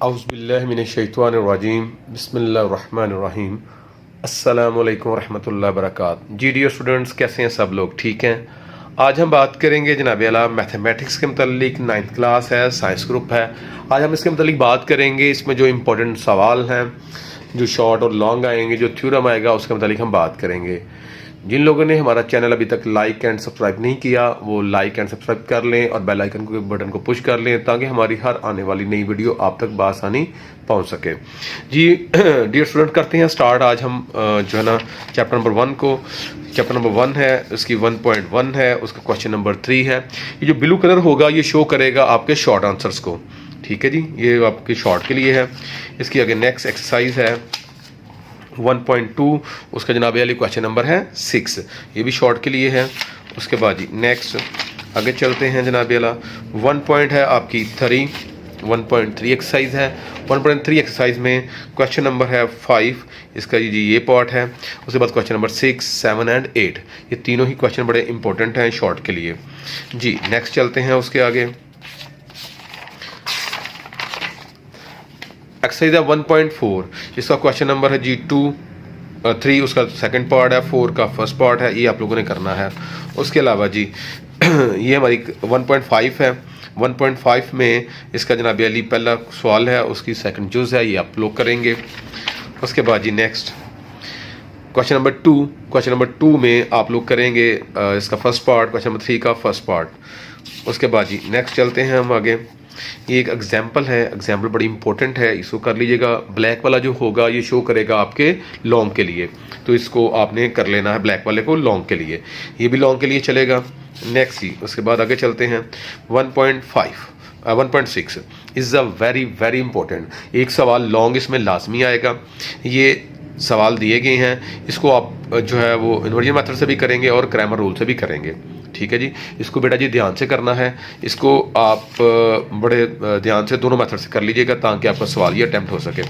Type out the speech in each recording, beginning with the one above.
औज़ुबिल्लाहिमिनश्शैतानिर्रजीम बिस्मिल्लाहिर्रहमानिर्रहीम अस्सलामुअलैकुम रहमतुल्लाहि वबरकातुहू। जी डियर स्टूडेंट्स, कैसे हैं सब लोग? ठीक हैं। आज हम बात करेंगे जनाब आला मैथमेटिक्स के मतलब 9th क्लास है, साइंस ग्रुप है। आज हम इसके मतलब बात करेंगे। इसमें जो इम्पोर्टेंट सवाल हैं, जो शॉर्ट और लॉन्ग आएंगे, जो थ्योरम आएगा, उसके मतलब हम बात करेंगे। जिन लोगों ने हमारा चैनल अभी तक लाइक एंड सब्सक्राइब नहीं किया, वो लाइक एंड सब्सक्राइब कर लें और बेल आइकन के बटन को पुश कर लें, ताकि हमारी हर आने वाली नई वीडियो आप तक बआसानी पहुंच सके। जी डियर स्टूडेंट, करते हैं स्टार्ट। आज हम जो है ना चैप्टर नंबर 1 को, चैप्टर नंबर 1 है, उसकी 1.1 है, उसका क्वेश्चन नंबर 3 है। ये जो ब्लू कलर होगा ये शो करेगा आपके शॉर्ट आंसर्स को। ठीक है जी, ये आपके शॉर्ट के लिए है। इसकी आगे नेक्स्ट एक्सरसाइज है 1.2, उसका जनाब वाली क्वेश्चन नंबर है 6, ये भी शॉर्ट के लिए है। उसके बाद जी नेक्स्ट आगे चलते हैं। जनाब वाला 1 पॉइंट है आपकी 3, 1.3 एक्सरसाइज है। 1.3 एक्सरसाइज में क्वेश्चन नंबर है 5, इसका जी ये पार्ट है। उसके बाद क्वेश्चन नंबर 6, 7 एंड 8, ये तीनों ही क्वेश्चन बड़े इंपॉर्टेंट हैं शॉर्ट के लिए। जी नेक्स्ट चलते हैं उसके आगे। एक्सरसाइज है 1.4, इसका क्वेश्चन नंबर है जी 3 उसका सेकंड पार्ट है, 4 का फर्स्ट पार्ट है। ये आप लोगों ने करना है। उसके अलावा जी ये हमारी 1.5 है। 1.5 में इसका जनाब अली पहला सवाल है, उसकी सेकंड जुज़ है, ये आप लोग करेंगे। उसके बाद जी next question number 2, question number 2 में आप लोग करेंगे इसका फर्स्ट पार्ट, क्वेश्चन नंबर 3 का फर्स्ट पार्ट। उसके बाद जी नेक्स्ट चलते हैं हम आगे। ये एक एग्जाम्पल है, एग्जाम्पल बड़ी इंपॉर्टेंट है, इसको कर लीजिएगा। ब्लैक वाला जो होगा ये शो करेगा आपके लॉन्ग के लिए, तो इसको आपने कर लेना है, ब्लैक वाले को लॉन्ग के लिए। ये भी लॉन्ग के लिए चलेगा। नेक्स्ट ही उसके बाद आगे चलते हैं 1.6 is a very very important. एक सवाल लॉन्ग इसमें लाजमी आएगा। ये सवाल दिए गए हैं, इसको आप जो है वो इन्वर्जन मेथड से भी करेंगे और ग्रामर रूल से भी करेंगे। ठीक है जी, इसको बेटा जी ध्यान से करना है। इसको आप बड़े ध्यान से दोनों मेथड से कर लीजिएगा, ताकि आपका सवाल ये अटैम्प्ट हो सके।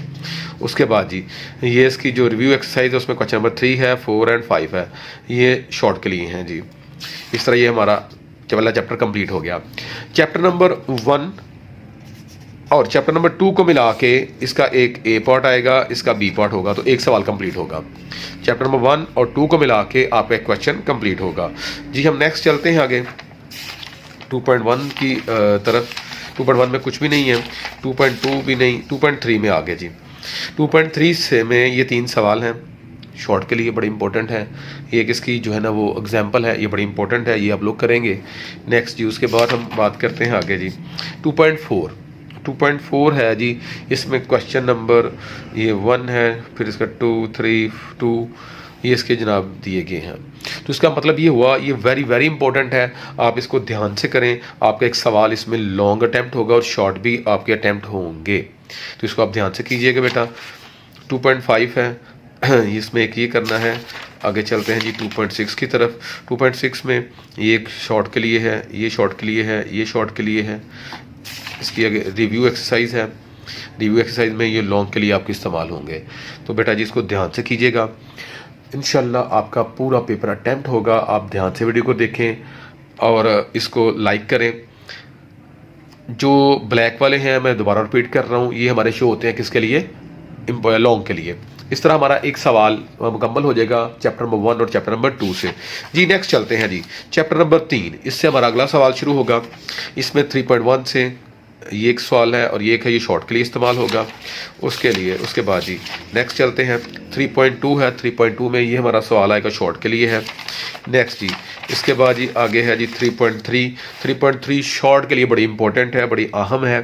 उसके बाद जी ये इसकी जो रिव्यू एक्सरसाइज है, उसमें क्वेश्चन नंबर 3 है, 4 एंड 5 है, ये शॉर्ट के लिए हैं जी। इस तरह ये हमारा पहला चैप्टर कंप्लीट हो गया। चैप्टर नंबर 1 और चैप्टर नंबर 2 को मिला के इसका एक ए पार्ट आएगा, इसका बी पार्ट होगा, तो एक सवाल कंप्लीट होगा। चैप्टर नंबर 1 और 2 को मिला के आपका एक क्वेश्चन कंप्लीट होगा। जी हम नेक्स्ट चलते हैं आगे 2.1 की तरफ। 2.1 में कुछ भी नहीं है, 2.2 भी नहीं, 2.3 में आगे जी। 2.3 से में ये 3 सवाल हैं, शॉर्ट के लिए बड़े इंपॉर्टेंट है। एक इसकी जो है ना वो एग्जाम्पल है, ये बड़ी इंपॉर्टेंट है, ये आप लोग करेंगे। नेक्स्ट जी उसके बाद हम बात करते हैं आगे जी 2.4 है जी। इसमें क्वेश्चन नंबर ये 1 है, फिर इसका 2, 3, 2 ये इसके जनाब दिए गए हैं। तो इसका मतलब ये हुआ, ये वेरी वेरी इंपॉर्टेंट है, आप इसको ध्यान से करें। आपका एक सवाल इसमें लॉन्ग अटैम्प्ट होगा और शॉर्ट भी आपके अटैम्प्ट होंगे, तो इसको आप ध्यान से कीजिएगा बेटा। 2.5 है, इसमें एक ये करना है। आगे चलते हैं जी 2.6 की तरफ। 2.6 में ये एक शॉर्ट के लिए है, ये शॉर्ट के लिए है, ये शॉर्ट के लिए है। इसकी आगे रिव्यू एक्सरसाइज है। रिव्यू एक्सरसाइज में ये लॉन्ग के लिए आपके इस्तेमाल होंगे, तो बेटा जी इसको ध्यान से कीजिएगा। इंशाल्लाह आपका पूरा पेपर अटैम्प्ट होगा। आप ध्यान से वीडियो को देखें और इसको लाइक करें। जो ब्लैक वाले हैं, मैं दोबारा रिपीट कर रहा हूँ, ये हमारे शो होते हैं किसके लिए? लॉन्ग के लिए। इस तरह हमारा एक सवाल मुकम्मल हो जाएगा चैप्टर नंबर 1 और चैप्टर नंबर 2 से। जी नेक्स्ट चलते हैं जी चैप्टर नंबर 3, इससे हमारा अगला सवाल शुरू होगा। इसमें 3.1 से ये एक सवाल है और ये एक है, ये शॉर्ट के लिए इस्तेमाल होगा उसके लिए। उसके बाद जी नेक्स्ट चलते हैं 3.2 है। 3.2 में ये हमारा सवाल आएगा, शॉर्ट के लिए है। नेक्स्ट जी इसके बाद जी आगे है जी 3.3। 3.3 शॉर्ट के लिए बड़ी इंपॉर्टेंट है, बड़ी अहम है,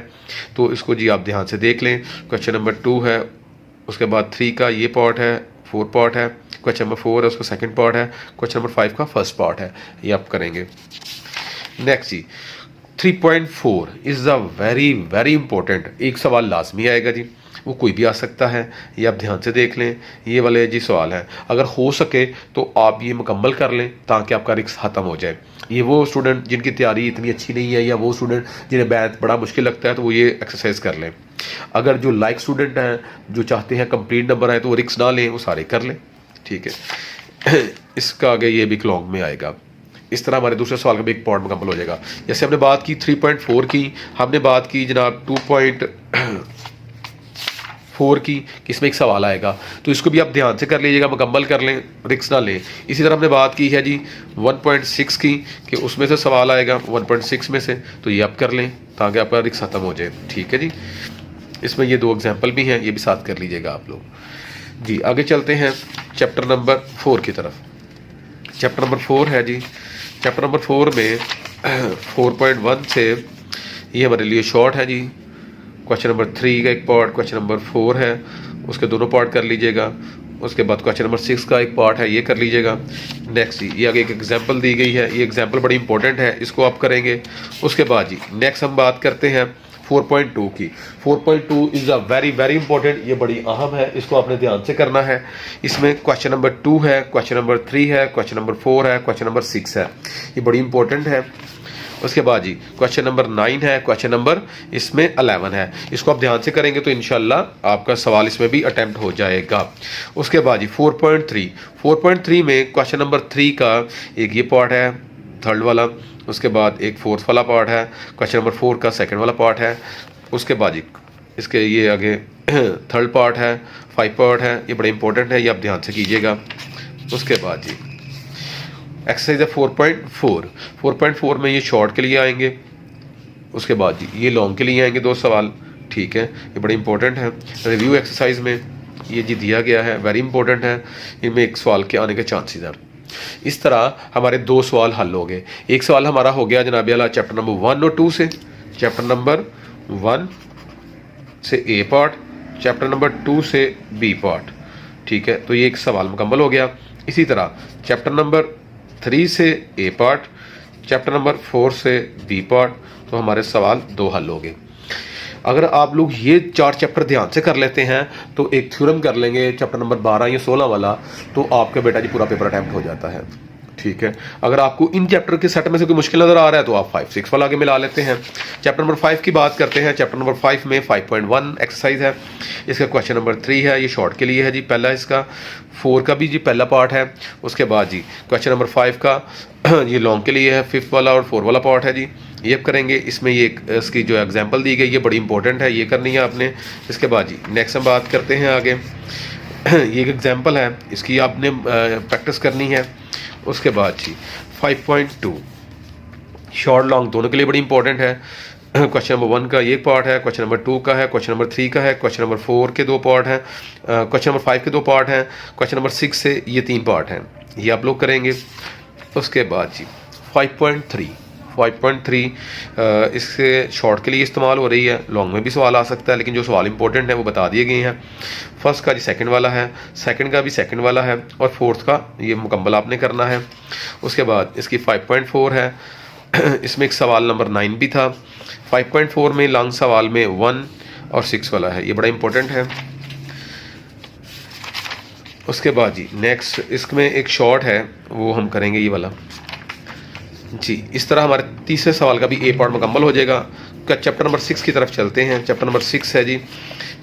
तो इसको जी आप ध्यान से देख लें। क्वेश्चन नंबर 2 है, उसके बाद 3 का ये पार्ट है, 4 पार्ट है। क्वेश्चन नंबर 4 है, उसका सेकंड पार्ट है। क्वेश्चन नंबर 5 का फर्स्ट पार्ट है, ये आप करेंगे। नेक्स्ट जी 3.4 is a very very important. एक सवाल लाजमी आएगा जी, वो कोई भी आ सकता है, ये आप ध्यान से देख लें। ये वाले जी सवाल हैं, अगर हो सके तो आप ये मुकम्मल कर लें, ताकि आपका रिस्क ख़त्म हो जाए। ये वो स्टूडेंट जिनकी तैयारी इतनी अच्छी नहीं है, या वो स्टूडेंट जिन्हें मैथ बड़ा मुश्किल लगता है, तो वो ये एक्सरसाइज कर लें। अगर जो लाइक स्टूडेंट हैं, जो चाहते हैं कंप्लीट नंबर आए, तो वो रिस्क ना लें, वो सारे कर लें। ठीक है, इसका आगे ये भी लॉन्ग में आएगा। इस तरह हमारे दूसरे सवाल का भी एक पार्ट मुकम्मल हो जाएगा। जैसे हमने बात की 3.4 की, हमने बात की जनाब 4 की कि इसमें एक सवाल आएगा, तो इसको भी आप ध्यान से कर लीजिएगा, मुकम्मल कर लें, रिक्स ना लें। इसी तरह हमने बात की है जी 1.6 की कि उसमें से सवाल आएगा 1.6 में से, तो ये आप कर लें ताकि आपका रिक्स ख़त्म हो जाए। ठीक है जी, इसमें ये 2 एग्जाम्पल भी हैं, ये भी साथ कर लीजिएगा आप लोग जी। आगे चलते हैं चैप्टर नंबर 4 की तरफ। चैप्टर नंबर 4 है जी। चैप्टर नंबर 4 में 4.1 से ये हमारे लिए शॉर्ट है जी। क्वेश्चन नंबर 3 का एक पार्ट, क्वेश्चन नंबर 4 है उसके दोनों पार्ट कर लीजिएगा। उसके बाद क्वेश्चन नंबर 6 का एक पार्ट है, ये कर लीजिएगा। नेक्स्ट जी, ये आगे एक एग्जांपल दी गई है, ये एग्जांपल बड़ी इंपॉर्टेंट है, इसको आप करेंगे। उसके बाद जी नेक्स्ट हम बात करते हैं 4.2 की। 4.2 is a very very important, ये बड़ी अहम है, इसको आपने ध्यान से करना है। इसमें क्वेश्चन नंबर 2 है, क्वेश्चन नंबर 3 है, क्वेश्चन नंबर 4 है, क्वेश्चन नंबर 6 है, ये बड़ी इंपॉर्टेंट है। उसके बाद जी क्वेश्चन नंबर 9 है, क्वेश्चन नंबर इसमें 11 है, इसको आप ध्यान से करेंगे तो इंशाल्लाह आपका सवाल इसमें भी अटेम्प्ट हो जाएगा। उसके बाद जी 4.3 में क्वेश्चन नंबर 3 का एक ये पार्ट है, थर्ड वाला। उसके बाद एक फोर्थ वाला पार्ट है, क्वेश्चन नंबर 4 का सेकंड वाला पार्ट है। उसके बाद जी इसके ये आगे थर्ड पार्ट है, 5 पार्ट है, ये बड़े इंपॉर्टेंट है, ये आप ध्यान से कीजिएगा। उसके बाद जी एक्सरसाइज है 4.4 में ये शॉर्ट के लिए आएंगे। उसके बाद जी ये लॉन्ग के लिए आएंगे 2 सवाल। ठीक है, ये बड़े इंपॉर्टेंट है। रिव्यू एक्सरसाइज में ये जी दिया गया है, वेरी इंपॉर्टेंट है, इनमें एक सवाल के आने के चांसेस हैं। इस तरह हमारे 2 सवाल हल हो गए। एक सवाल हमारा हो गया जनाब अल्लाह चैप्टर नंबर 1 और 2 से, चैप्टर नंबर 1 से ए पार्ट, चैप्टर नंबर 2 से बी पार्ट। ठीक है, तो ये एक सवाल मुकम्मल हो गया। इसी तरह चैप्टर नंबर 3 से ए पार्ट, चैप्टर नंबर 4 से बी पार्ट, तो हमारे सवाल 2 हल हो गए। अगर आप लोग ये 4 चैप्टर ध्यान से कर लेते हैं तो एक थ्योरम कर लेंगे चैप्टर नंबर 12 या 16 वाला, तो आपका बेटा जी पूरा पेपर अटैम्प्ट हो जाता है। ठीक है, अगर आपको इन चैप्टर के सेट में से कोई मुश्किल नज़र आ रहा है तो आप 5, 6 वाला आगे मिला लेते हैं। चैप्टर नंबर 5 की बात करते हैं। चैप्टर नंबर 5 में 5.1 एक्सरसाइज है, इसका क्वेश्चन नंबर 3 है, ये शॉर्ट के लिए है जी पहला, इसका 4 का भी जी पहला पार्ट है। उसके बाद जी क्वेश्चन नंबर 5 का ये लॉन्ग के लिए है, 5th वाला और 4 वाला पार्ट है जी, ये अब करेंगे। इसमें ये इसकी जो एग्जाम्पल दी गई ये बड़ी इंपॉर्टेंट है, ये करनी है आपने। इसके बाद जी नेक्स्ट हम बात करते हैं आगे ये एक एग्जाम्पल है, इसकी आपने प्रैक्टिस करनी है। उसके बाद जी 5.2 शॉर्ट लॉन्ग दोनों के लिए बड़ी इंपॉर्टेंट है। क्वेश्चन नंबर 1 का ये पार्ट है, क्वेश्चन नंबर 2 का है, क्वेश्चन नंबर 3 का है, क्वेश्चन नंबर 4 के 2 पार्ट हैं, क्वेश्चन नंबर 5 के 2 पार्ट हैं, क्वेश्चन नंबर 6 से ये 3 पार्ट हैं, ये आप लोग करेंगे। उसके बाद जी 5.3 इससे शॉर्ट के लिए इस्तेमाल हो रही है, लॉन्ग में भी सवाल आ सकता है, लेकिन जो सवाल इंपॉर्टेंट है वो बता दिए गए हैं। फर्स्ट का जी सेकंड वाला है, सेकंड का भी सेकंड वाला है, और फोर्थ का ये मुकम्मल आपने करना है। उसके बाद इसकी 5.4 है, इसमें एक सवाल नंबर 9 भी था। 5.4 में लॉन्ग सवाल में 1 और 6 वाला है, ये बड़ा इंपॉर्टेंट है। उसके बाद जी नेक्स्ट इसमें एक शॉर्ट है, वो हम करेंगे ये वाला जी। इस तरह हमारे तीसरे सवाल का भी ए पार्ट मुकम्मल हो जाएगा। चैप्टर नंबर 6 की तरफ चलते हैं। चैप्टर नंबर 6 है जी,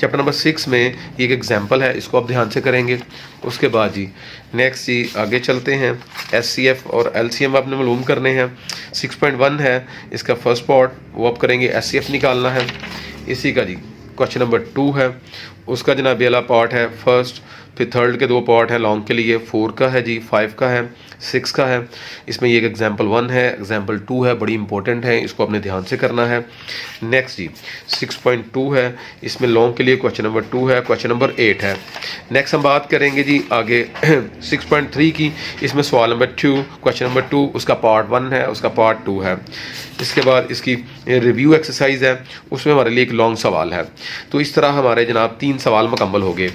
चैप्टर नंबर 6 में एक एग्जाम्पल है, इसको आप ध्यान से करेंगे। उसके बाद जी नेक्स्ट जी आगे चलते हैं, SCF और LCM आपने मालूम करने हैं। 6.1 है इसका फर्स्ट पार्ट, वो आप करेंगे, SCF निकालना है। इसी का जी क्वेश्चन नंबर 2 है, उसका जनाब वाला पार्ट है फर्स्ट, फिर थर्ड के 2 पार्ट हैं लॉन्ग के लिए, 4 का है जी, 5 का है, 6 का है। इसमें ये एक एग्जाम्पल 1 है, एग्जाम्पल 2 है, बड़ी इंपॉर्टेंट है, इसको अपने ध्यान से करना है। नेक्स्ट जी 6.2 है, इसमें लॉन्ग के लिए क्वेश्चन नंबर 2 है, क्वेश्चन नंबर 8 है। नेक्स्ट हम बात करेंगे जी आगे 6.3 की, इसमें सवाल नंबर 2, क्वेश्चन नंबर 2, उसका पार्ट 1 है, उसका पार्ट 2 है। इसके बाद इसकी रिव्यू एक्सरसाइज है, उसमें हमारे लिए एक लॉन्ग सवाल है। तो इस तरह हमारे जनाब 3 सवाल मुकम्मल हो गए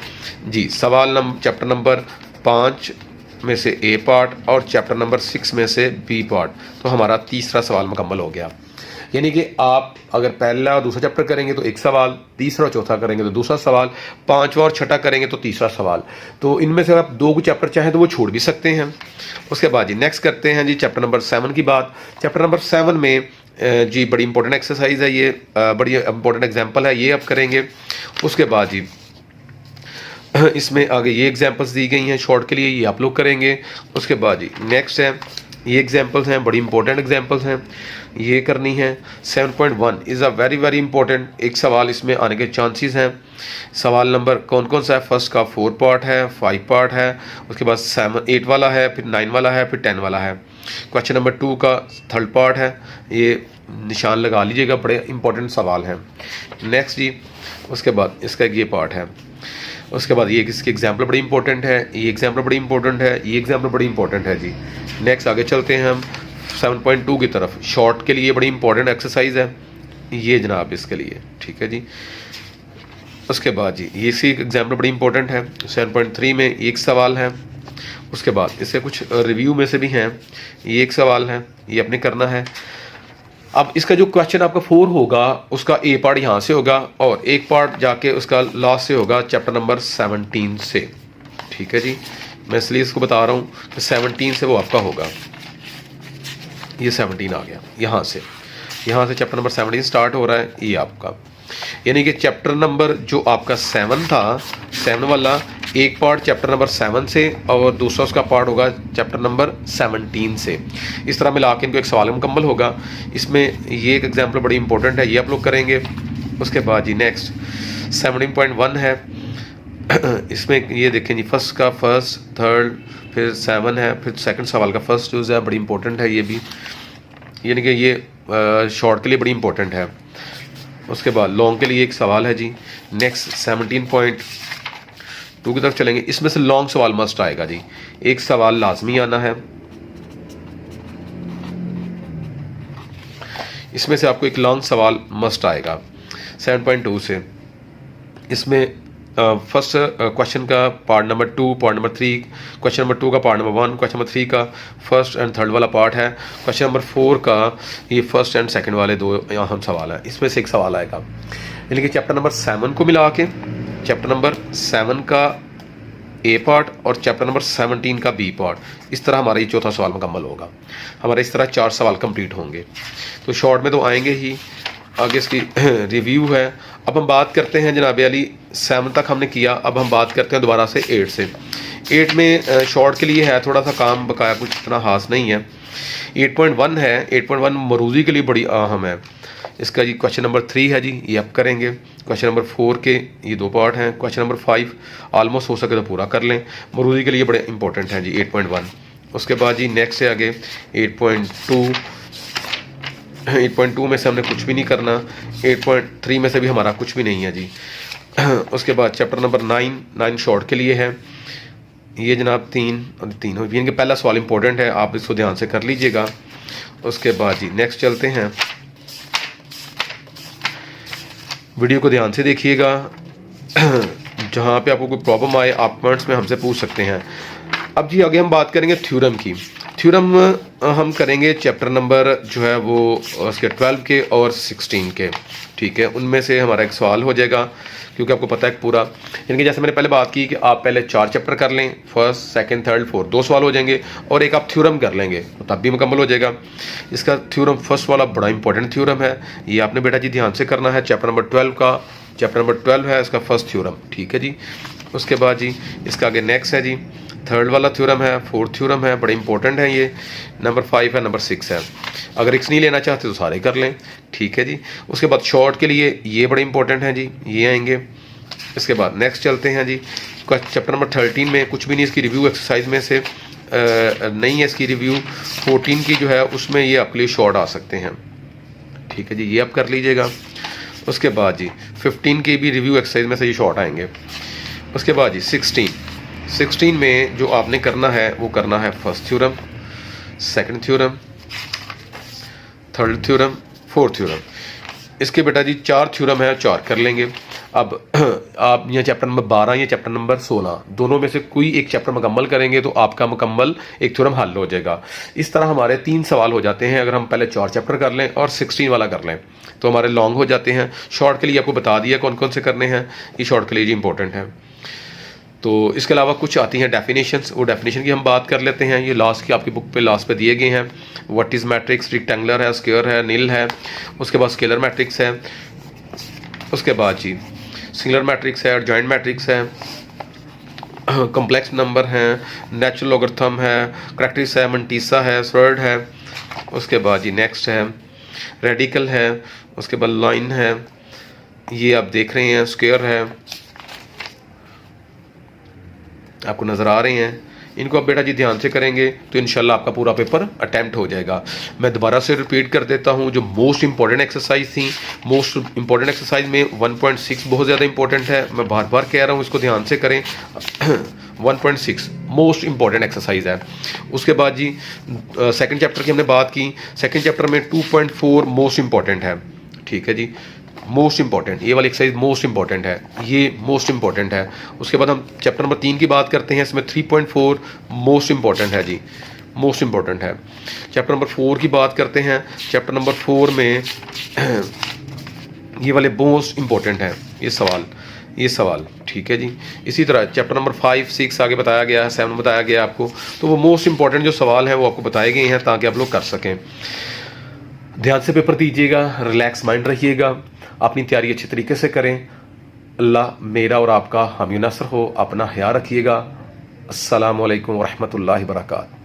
जी। सवाल चैप्टर नंबर 5 में से ए पार्ट और चैप्टर नंबर 6 में से बी पार्ट, तो हमारा तीसरा सवाल मुकम्मल हो गया। यानी कि आप अगर पहला और दूसरा चैप्टर करेंगे तो एक सवाल, तीसरा और चौथा करेंगे तो दूसरा सवाल, पांचवा और छठा करेंगे तो तीसरा सवाल। तो इनमें से आप 2 चैप्टर चाहें तो वो छोड़ भी सकते हैं। उसके बाद जी नेक्स्ट करते हैं जी चैप्टर नंबर 7 की बात। चैप्टर नंबर 7 में जी बड़ी इंपॉर्टेंट एक्सरसाइज है, ये बड़ी इंपॉर्टेंट एग्जाम्पल है, ये आप करेंगे। उसके बाद जी इसमें आगे ये एग्जाम्पल्स दी गई हैं शॉर्ट के लिए, ये आप लोग करेंगे। उसके बाद जी नेक्स्ट है ये एग्जांपल्स हैं, बड़ी इंपॉर्टेंट एग्जांपल्स हैं, ये करनी है। 7.1 is a very very important, एक सवाल इसमें आने के चांसेस हैं। सवाल नंबर कौन कौन सा है? फर्स्ट का 4 पार्ट है, 5 पार्ट है, उसके बाद 8 वाला है, फिर 9 वाला है, फिर 10 वाला है। क्वेश्चन नंबर 2 का 3rd पार्ट है, ये निशान लगा लीजिएगा, बड़े इंपॉर्टेंट सवाल हैं। नेक्स्ट जी, उसके बाद इसका ये पार्ट है, उसके बाद ये इसकी एग्जाम्पल बड़ी इंपॉर्टेंट है, ये एग्जाम्पल बड़ी इंपॉर्टेंट है, ये एग्जाम्पल बड़ी इंपॉर्टेंट है जी। नेक्स्ट आगे चलते हैं हम 7.2 की तरफ। शॉर्ट के लिए बड़ी इंपॉर्टेंट एक्सरसाइज है ये जनाब, इसके लिए, ठीक है जी। उसके बाद जी ये इसी एग्जाम्पल बड़ी इंपॉर्टेंट है। 7.3 में एक सवाल है, उसके बाद इससे कुछ रिव्यू में से भी हैं, ये एक सवाल है, ये अपने करना है। अब इसका जो क्वेश्चन आपका 4 होगा उसका ए पार्ट यहाँ से होगा और एक पार्ट जाके उसका लास्ट से होगा चैप्टर नंबर 17 से, ठीक है जी। मैं इसलिए इसको बता रहा हूँ कि 17 से वो आपका होगा। ये 17 आ गया, यहाँ से चैप्टर नंबर 17 स्टार्ट हो रहा है ये आपका, यानी कि चैप्टर नंबर जो आपका 7 था, 7 वाला एक पार्ट चैप्टर नंबर 7 से और दूसरा उसका पार्ट होगा चैप्टर नंबर 17 से। इस तरह मिला के इनको एक सवाल मुकम्मल होगा। इसमें ये एक एग्जाम्पल बड़ी इंपॉर्टेंट है, ये आप लोग करेंगे। उसके बाद जी नेक्स्ट 17.1 है इसमें ये देखें जी, फर्स्ट का फर्स्ट, थर्ड, फिर 7 है, फिर सेकंड सवाल का फर्स्ट यूज़ है, बड़ी इंपॉर्टेंट है ये भी, यानी कि ये शॉर्ट के लिए बड़ी इंपॉर्टेंट है। उसके बाद लॉन्ग के लिए एक सवाल है जी। नेक्स्ट 17.2 की तरफ चलेंगे, इसमें से लॉन्ग सवाल मस्ट आएगा जी, एक सवाल लाजमी आना है, इसमें से आपको एक लॉन्ग सवाल मस्ट आएगा 7.2 से। इसमें फर्स्ट क्वेश्चन का part number 2, part number 3, question number 2 का पार्ट नंबर 1, क्वेश्चन नंबर 3 का फर्स्ट एंड थर्ड वाला पार्ट है, क्वेश्चन नंबर 4 का ये फर्स्ट एंड सेकंड वाले दो अहम सवाल है, इसमें से एक सवाल आएगा। यानी कि चैप्टर नंबर 7 को मिला के चैप्टर नंबर 7 का ए पार्ट और चैप्टर नंबर 17 का बी पार्ट, इस तरह हमारा ये चौथा सवाल मुकम्मल होगा। हमारे इस तरह 4 सवाल कंप्लीट होंगे। तो शॉर्ट में तो आएंगे ही, आगे इसकी रिव्यू है। अब हम बात करते हैं जनाब अली, 7 तक हमने किया, अब हम बात करते हैं दोबारा से 8 से। 8 में शॉर्ट के लिए है थोड़ा सा काम बकाया, कुछ इतना खास नहीं है। 8.1 है, 8.1 मरूजी के लिए बड़ी अहम है। इसका जी क्वेश्चन नंबर 3 है जी, ये आप करेंगे। क्वेश्चन नंबर 4 के ये 2 पार्ट हैं। क्वेश्चन नंबर 5 ऑलमोस्ट हो सके तो पूरा कर लें, मरूजी के लिए बड़े इंपॉर्टेंट हैं जी 8.1। उसके बाद जी नेक्स्ट है आगे 8.2। 8.2 में से हमने कुछ भी नहीं करना, 8.3 में से भी हमारा कुछ भी नहीं है जी। उसके बाद चैप्टर नंबर 9 शॉर्ट के लिए है, ये जनाब 3 हो, इनके पहला सवाल इंपॉर्टेंट है, आप इसको ध्यान से कर लीजिएगा। उसके बाद जी नेक्स्ट चलते हैं, वीडियो को ध्यान से देखिएगा, जहाँ पे आपको कोई प्रॉब्लम आए आप कमेंट्स में हमसे पूछ सकते हैं। अब जी आगे हम बात करेंगे थ्योरम की। थ्योरम हम करेंगे चैप्टर नंबर जो है वो उसके 12 के और 16 के, ठीक है। उनमें से हमारा एक सवाल हो जाएगा, क्योंकि आपको पता है पूरा, यानी कि जैसे मैंने पहले बात की कि आप पहले 4 चैप्टर कर लें, फर्स्ट, सेकंड, थर्ड, फोर्थ, 2 सवाल हो जाएंगे, और एक आप थ्योरम कर लेंगे तो तब भी मुकम्मल हो जाएगा। इसका थ्योरम फर्स्ट वाला बड़ा इंपॉर्टेंट थ्योरम है, ये आपने बेटा जी ध्यान से करना है। चैप्टर नंबर 12 का, चैप्टर नंबर 12 है इसका फर्स्ट थ्योरम, ठीक है जी। उसके बाद जी इसका आगे नेक्स्ट है जी, थर्ड वाला थ्योरम है, फोर्थ थ्योरम है, बड़े इंपॉर्टेंट है ये। नंबर 5 है, नंबर 6 है। अगर एक्स नहीं लेना चाहते तो सारे कर लें, ठीक है जी। उसके बाद शॉर्ट के लिए ये बड़े इंपॉर्टेंट हैं जी, ये आएंगे। इसके बाद नेक्स्ट चलते हैं जी, चैप्टर नंबर 13 में कुछ भी नहीं, इसकी रिव्यू एक्सरसाइज में से नहीं है इसकी रिव्यू। 14 की जो है उसमें ये आपके लिए शॉर्ट आ सकते हैं, ठीक है जी, ये आप कर लीजिएगा। उसके बाद जी 15 की भी रिव्यू एक्सरसाइज में से ये शॉर्ट आएंगे। उसके बाद जी 16 में जो आपने करना है वो करना है first theorem, second theorem, third theorem, fourth theorem. इसके बेटा जी 4 थ्योरम है, 4 कर लेंगे। अब आप यहाँ चैप्टर नंबर 12 या चैप्टर नंबर 16 दोनों में से कोई एक चैप्टर मुकम्मल करेंगे तो आपका मुकम्मल एक थ्योरम हल हो जाएगा। इस तरह हमारे 3 सवाल हो जाते हैं। अगर हम पहले 4 चैप्टर कर लें और 16 वाला कर लें तो हमारे लॉन्ग हो जाते हैं। शॉर्ट के लिए आपको बता दिया कौन कौन से करने हैं, ये शॉर्ट के लिए जी इंपॉर्टेंट है। तो इसके अलावा कुछ आती हैं डेफिनेशंस, वो डेफिनेशन की हम बात कर लेते हैं। ये लास्ट की आपकी बुक पे लास्ट पे दिए गए हैं। व्हाट इज़ मैट्रिक्स, रेक्टेंगुलर है, स्क्वायर है, निल है। उसके बाद स्केलर मैट्रिक्स है। उसके बाद जी सिंगुलर मैट्रिक्स है, जॉइंट मैट्रिक्स है, कॉम्प्लेक्स नंबर हैं, नेचुरल लॉगरिथम है, करैक्टरिस्टिक्स है, मंटीसा है, स्वर्ड है, उसके बाद जी नेक्स्ट है रेडिकल है, उसके बाद लाइन है, ये आप देख रहे हैं स्क्वायर है, आपको नज़र आ रहे हैं। इनको आप बेटा जी ध्यान से करेंगे तो इंशाल्लाह आपका पूरा पेपर अटैम्प्ट हो जाएगा। मैं दोबारा से रिपीट कर देता हूँ, जो मोस्ट इंपॉर्टेंट एक्सरसाइज थी, मोस्ट इंपॉर्टेंट एक्सरसाइज में 1.6 बहुत ज़्यादा इंपॉर्टेंट है, मैं बार बार कह रहा हूँ इसको ध्यान से करें। 1.6 मोस्ट इंपॉर्टेंट एक्सरसाइज है। उसके बाद जी सेकंड चैप्टर की हमने बात की, सेकंड चैप्टर में 2.4 मोस्ट इंपॉर्टेंट है, ठीक है जी, मोस्ट इंपॉर्टेंट, ये वाली एक्सरसाइज मोस्ट इंपॉर्टेंट है, ये मोस्ट इंपॉर्टेंट है। उसके बाद हम चैप्टर नंबर 3 की बात करते हैं, इसमें 3.4 मोस्ट इंपॉर्टेंट है जी, मोस्ट इंपॉर्टेंट है। चैप्टर नंबर 4 की बात करते हैं, चैप्टर नंबर 4 में ये वाले मोस्ट इंपॉर्टेंट है ये सवाल, ठीक है जी। इसी तरह चैप्टर नंबर 5, 6 आगे बताया गया है, 7 बताया गया आपको, तो वो मोस्ट इंपॉर्टेंट जो सवाल हैं वो आपको बताए गए हैं ताकि आप लोग कर सकें। ध्यान से पेपर दीजिएगा, रिलैक्स माइंड रहिएगा, अपनी तैयारी अच्छी तरीके से करें। अल्लाह मेरा और आपका हामी नासर हो, अपना ख्याल रखिएगा। अस्सलामु अलैकुम वरहमतुल्लाहि वबरकातुहू।